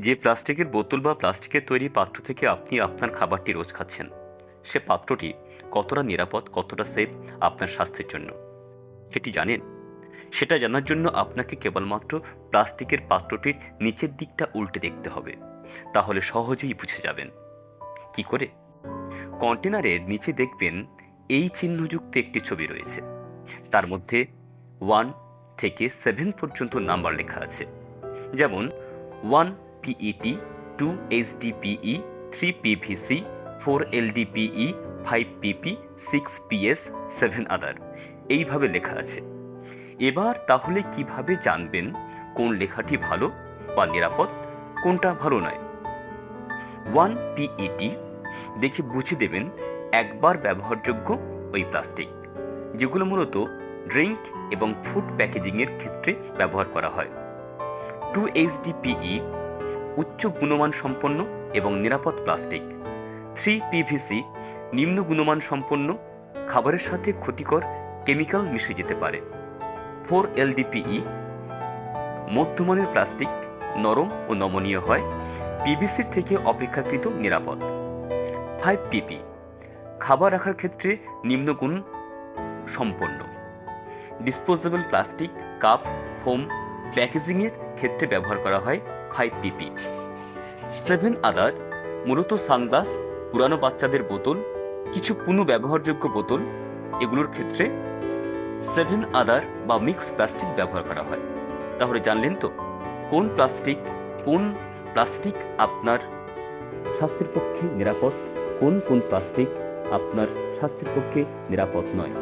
যে প্লাস্টিকের বোতল বা প্লাস্টিকের তৈরি পাত্র থেকে আপনি আপনার খাবারটি রোজ খাচ্ছেন, সে পাত্রটি কতটা নিরাপদ, কতটা সেফ আপনার স্বাস্থ্যের জন্য সেটি জানেন? সেটা জানার জন্য আপনাকে কেবলমাত্র প্লাস্টিকের পাত্রটির নিচের দিকটা উল্টে দেখতে হবে। তাহলে সহজেই বুঝে যাবেন। কি করে? কন্টেনারের নিচে দেখবেন এই চিহ্নযুক্ত একটি ছবি রয়েছে। তার মধ্যে 1 থেকে 7 পর্যন্ত নাম্বার লেখা আছে। যেমন 1 PET, 2 HDPE, 3 PVC, 4 LDPE, 5 PP, 6 PS, 7 আদার, এইভাবে লেখা আছে। এবার তাহলে কিভাবে জানবেন কোন লেখাটি ভালো বা নিরাপদ, কোনটা ভালো নয়? 1 PET দেখে বুঝে দেবেন একবার ব্যবহারযোগ্য ওই প্লাস্টিক, যেগুলো মূলত ড্রিঙ্ক এবং ফুড প্যাকেজিংয়ের ক্ষেত্রে ব্যবহার করা হয়। 2 HDPE উচ্চ গুণমান সম্পন্ন এবং নিরাপদ প্লাস্টিক। 3 PVC নিম্ন গুণমান সম্পন্ন, খাবারের সাথে ক্ষতিকর কেমিক্যাল মিশে যেতে পারে। 4 LDPE মধ্যমানের প্লাস্টিক, নরম ও নমনীয় হয়, পিভিসির থেকে অপেক্ষাকৃত নিরাপদ। 5 PP খাবার রাখার ক্ষেত্রে নিম্নগুণ সম্পন্ন। ডিসপোজেবল প্লাস্টিক, কাপ, ফোম প্যাকেজিংয়ের ক্ষেত্রে ব্যবহার করা হয় 5 PP। 7 আদার মূলত সানগ্লাস, পুরানো বাচ্চাদের বোতল, কিছু পুনঃব্যবহারযোগ্য বোতল, এগুলোর ক্ষেত্রে 7 আদার বা মিক্স প্লাস্টিক ব্যবহার করা হয়। তাহলে জানলেন তো কোন প্লাস্টিক আপনার স্বাস্থ্যের পক্ষে নিরাপদ, কোন প্লাস্টিক আপনার স্বাস্থ্যের পক্ষে নিরাপদ নয়।